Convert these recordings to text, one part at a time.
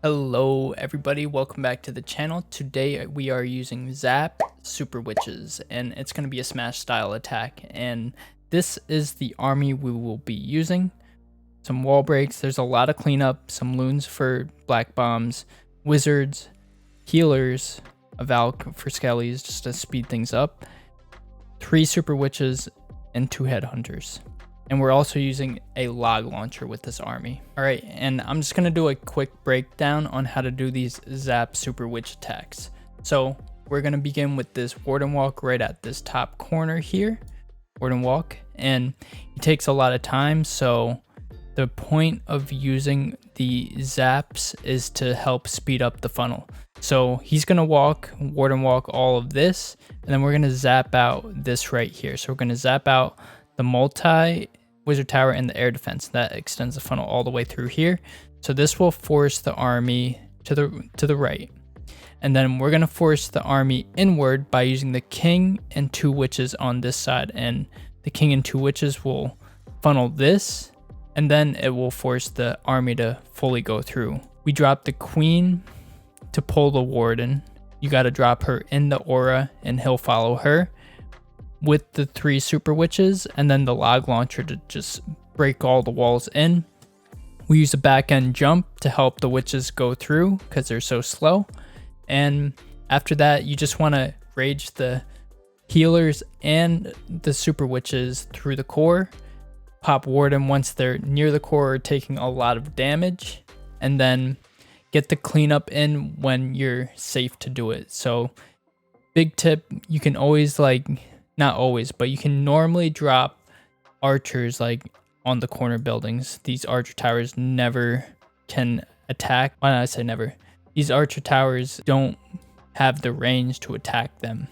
Hello everybody, welcome back to the channel. Today we are using Zap Super Witches and it's going to be a smash style attack, and this is the army we will be using. Some wall breaks, there's a lot of cleanup, some loons for black bombs, wizards, healers, a Valk for skellies just to speed things up, 3 Super Witches, and 2 headhunters. And we're also using a log launcher with this army. All right, and I'm just gonna do a quick breakdown on how to do these Zap Super Witch attacks. So we're gonna begin with this Warden Walk right at this top corner here, Warden Walk, and it takes a lot of time. So the point of using the zaps is to help speed up the funnel. So he's gonna Warden Walk all of this, and then we're gonna zap out this right here. So we're gonna zap out the multi wizard tower and the air defense that extends the funnel all the way through here. So this will force the army to the right, and then we're going to force the army inward by using the king and 2 witches on this side, and the king and 2 witches will funnel this, and then it will force the army to fully go through. We drop the queen to pull the warden. You got to drop her in the aura and he'll follow her with the 3 super witches, and then the log launcher to just break all the walls in. We use a back end jump to help the witches go through because they're so slow. And after that, you just want to rage the healers and the super witches through the core, pop warden once they're near the core or taking a lot of damage, and then get the cleanup in when you're safe to do it. So big tip, you can always not always, but you can normally drop archers on the corner buildings. These archer towers never can attack. Why not I say never? These archer towers don't have the range to attack them.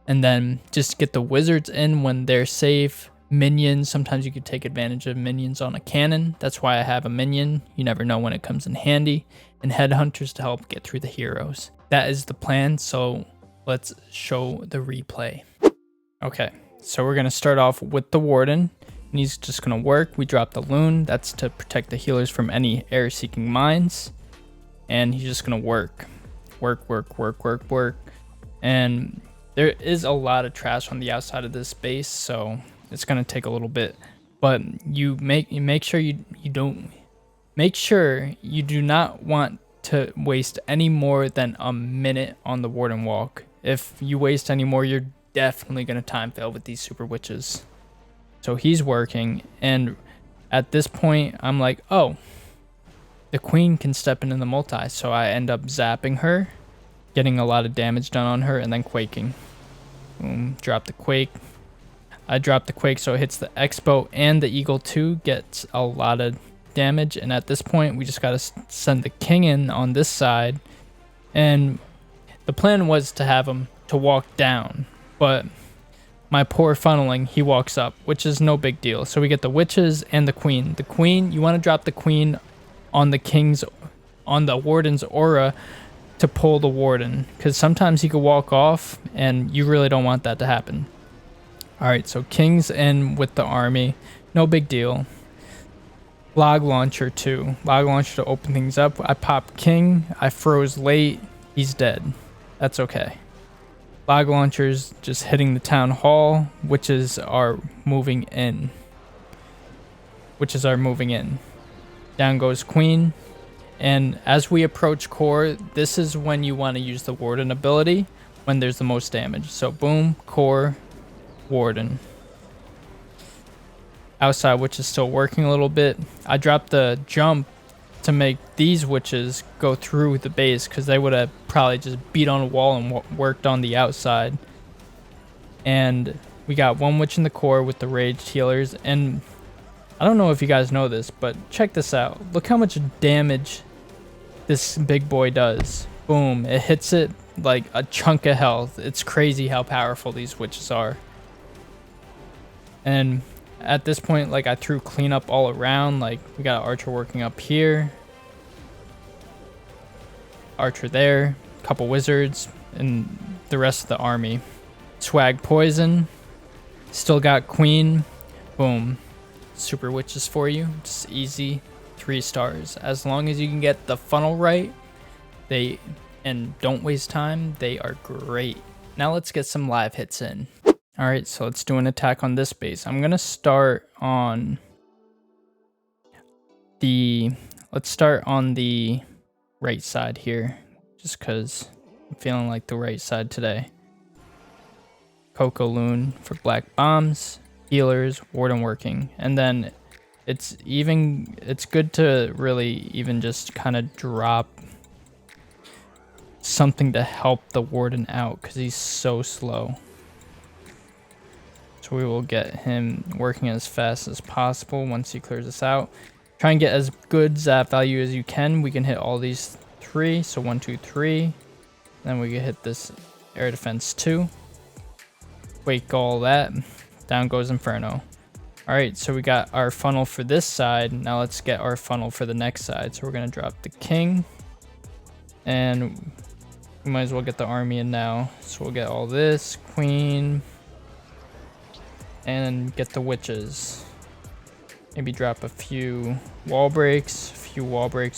And then just get the wizards in when they're safe. Minions, sometimes you could take advantage of minions on a cannon. That's why I have a minion. You never know when it comes in handy. And headhunters to help get through the heroes. That is the plan, so let's show the replay. Okay, so we're going to start off with the warden, and he's just going to work. We drop the loon, that's to protect the healers from any air-seeking mines, and he's just going to work. And there is a lot of trash on the outside of this base, so it's going to take a little bit, but you make sure you do not want to waste any more than a minute on the warden walk. If you waste any more, you're definitely gonna time fail with these super witches. So he's working, and at this point I'm like, oh, the queen can step into the multi, so I end up zapping her, getting a lot of damage done on her, and then quaking. Boom, drop the quake. I drop the quake so it hits the Expo, and the Eagle 2 gets a lot of damage, and at this point we just gotta send the king in on this side, and the plan was to have him to walk down, but my poor funneling, he walks up, which is no big deal. So we get the witches and the queen. The queen, you want to drop the queen on the warden's aura to pull the warden, because sometimes he could walk off and you really don't want that to happen. All right, so king's in with the army, no big deal. Log launcher too. Log launcher to open things up. I pop king, I froze late, he's dead. That's okay. Log launchers just hitting the town hall, witches are moving in. Down goes queen. And as we approach core, this is when you want to use the warden ability when there's the most damage. So boom, core, warden. Outside witch is still working a little bit. I dropped the jump to make these witches go through the base because they would have probably just beat on a wall and worked on the outside. And we got 1 witch in the core with the raged healers, and I don't know if you guys know this, but check this out. Look how much damage this big boy does. Boom, it hits it like a chunk of health. It's crazy how powerful these witches are. And at this point, I threw cleanup all around. We got archer working up here, archer there, couple wizards, and the rest of the army. Swag poison, still got queen. Boom, super witches for you. Just easy 3 stars. As long as you can get the funnel right And don't waste time. They are great. Now let's get some live hits in. All right, so let's do an attack on this base. I'm gonna start on the right side here, just because I'm feeling like the right side today. Coco Loon for black bombs, healers, warden working, and then it's good to really even just kind of drop something to help the warden out because he's so slow. So we will get him working as fast as possible once he clears us out. Try and get as good zap value as you can. We can hit all these 3, so 1, 2, 3. Then we can hit this air defense 2. Wake all that. Down goes Inferno. Alright, so we got our funnel for this side. Now let's get our funnel for the next side. So we're going to drop the king. And we might as well get the army in now. So we'll get all this. Queen. And get the witches. Maybe drop a few wall breaks.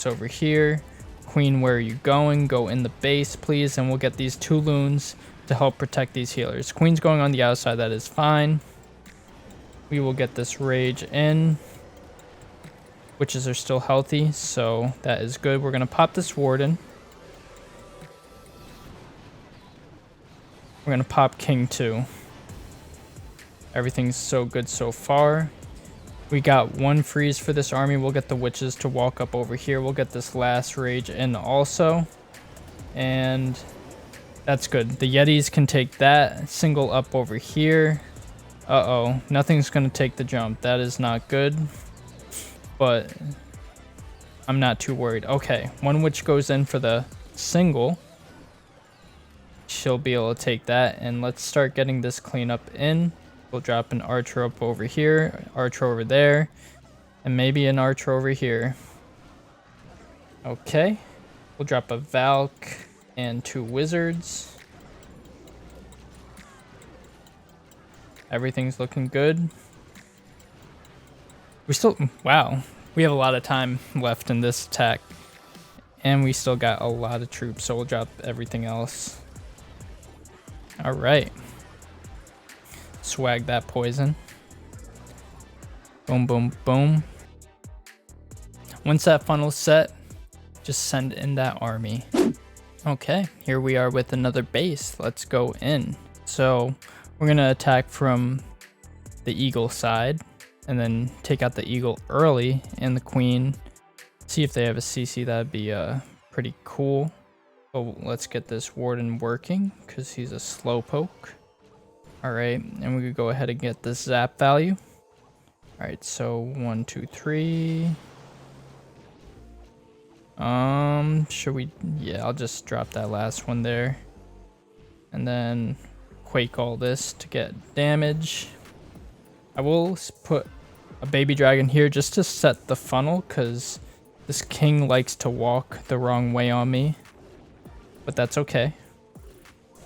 Over here. Queen, where are you going? Go in the base, please. And we'll get these 2 loons to help protect these healers. Queen's going on the outside. That is fine. We will get this rage in. Witches are still healthy, so that is good. We're going to pop this warden. We're going to pop king too. Everything's so good so far. We got 1 freeze for this army. We'll get the witches to walk up over here. We'll get this last rage in also. And that's good. The Yetis can take that. Single up over here. Uh-oh. Nothing's going to take the jump. That is not good. But I'm not too worried. Okay. 1 witch goes in for the single. She'll be able to take that. And let's start getting this cleanup in. We'll drop an archer up over here, archer over there, and maybe an archer over here. Okay. We'll drop a Valk and 2 wizards. Everything's looking good. Wow. We have a lot of time left in this attack. And we still got a lot of troops, so we'll drop everything else. All right. Swag that poison. Boom, boom, boom. Once that funnel's set, just send in that army. Okay, here we are with another base. Let's go in. So we're gonna attack from the eagle side and then take out the eagle early and the queen. See if they have a CC. That'd be pretty cool. But let's get this warden working because he's a slowpoke. Alright, and we could go ahead and get this zap value. Alright, so 1, 2, 3. Should we? Yeah, I'll just drop that last one there. And then quake all this to get damage. I will put a baby dragon here just to set the funnel because this king likes to walk the wrong way on me. But that's okay.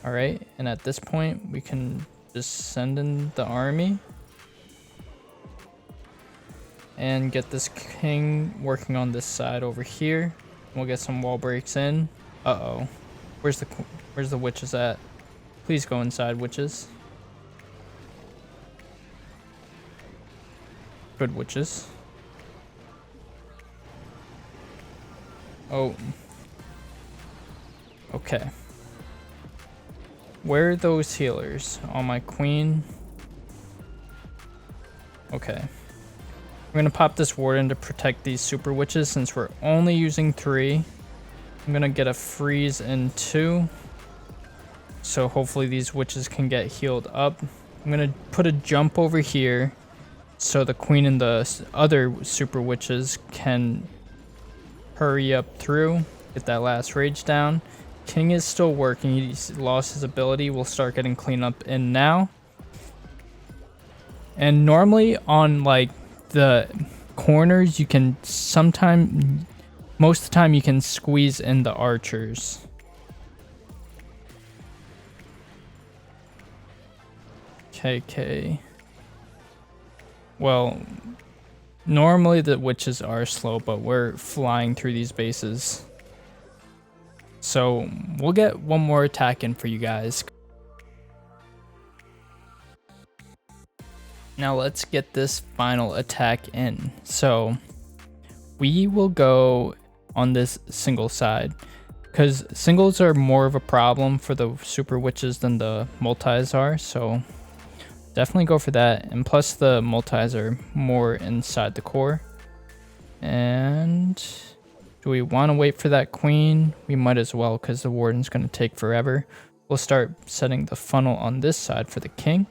Alright, and at this point we can just send in the army and get this king working on this side over here. We'll get some wall breaks in. Uh-oh. Where's the witches at? Please go inside, witches. Good witches. Oh. Okay. Where are those healers? On my queen? Okay. I'm gonna pop this warden to protect these super witches since we're only using 3. I'm gonna get a freeze in 2. So hopefully these witches can get healed up. I'm gonna put a jump over here so the queen and the other super witches can hurry up through. Get that last rage down. King is still working. He's lost his ability. We'll start getting cleanup in now. And normally on like the corners, you can most of the time you can squeeze in the archers. KK. Well, normally the witches are slow, but we're flying through these bases. So we'll get one more attack in for you guys. Now let's get this final attack in. So we will go on this single side, because singles are more of a problem for the super witches than the multis are. So definitely go for that. And plus the multis are more inside the core. And do we want to wait for that queen? We might as well, because the warden's going to take forever. We'll start setting the funnel on this side for the king.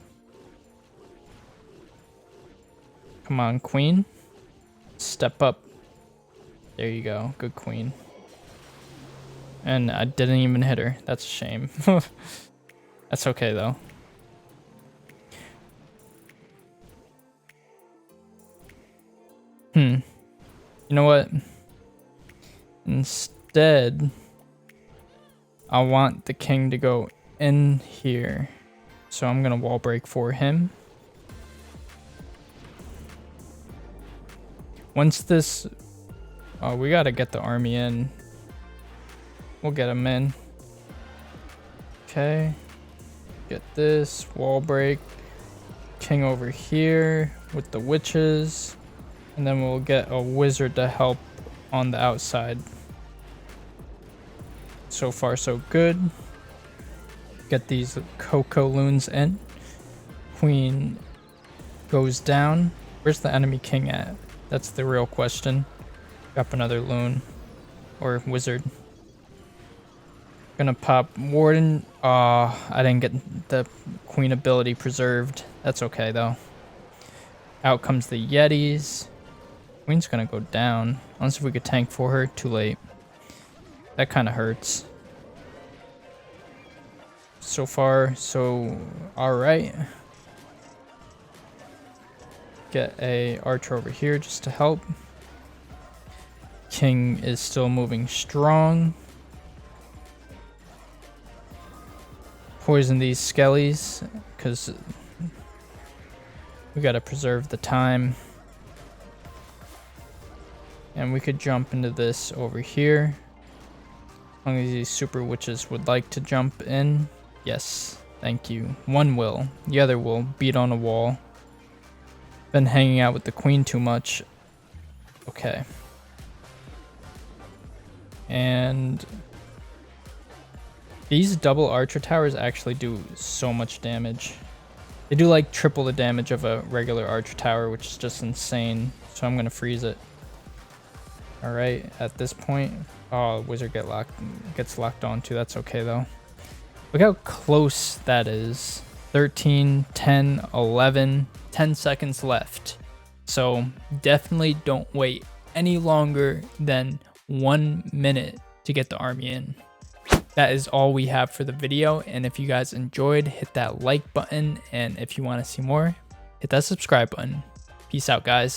Come on, queen. Step up. There you go. Good queen. And I didn't even hit her. That's a shame. That's okay, though. You know what? Instead, I want the king to go in here. So I'm going to wall break for him. Once this... Oh, we got to get the army in. We'll get him in. Okay. Get this. Wall break. King over here with the witches. And then we'll get a wizard to help on the outside. So far, so good. Get these Coco loons in. Queen goes down. Where's the enemy king at? That's the real question. Drop another loon or wizard. Gonna pop warden. I didn't get the queen ability preserved. That's okay though. Out comes the yetis. Queen's gonna go down. Unless if we could tank for her. Too late. That kind of hurts. So far, so alright. Get a archer over here just to help. King is still moving strong. Poison these skellies because we gotta preserve the time. And we could jump into this over here. As long as these super witches would like to jump in. Yes, thank you. One will. The other will beat on a wall. Been hanging out with the queen too much. Okay. And these double archer towers actually do so much damage. They do like triple the damage of a regular archer tower, which is just insane. So I'm gonna freeze it. All right, at this point, oh, wizard gets locked onto. That's okay though. Look how close that is. 13, 10, 11, 10 seconds left. So definitely don't wait any longer than 1 minute to get the army in. That is all we have for the video. And if you guys enjoyed, hit that like button. And if you want to see more, hit that subscribe button. Peace out, guys.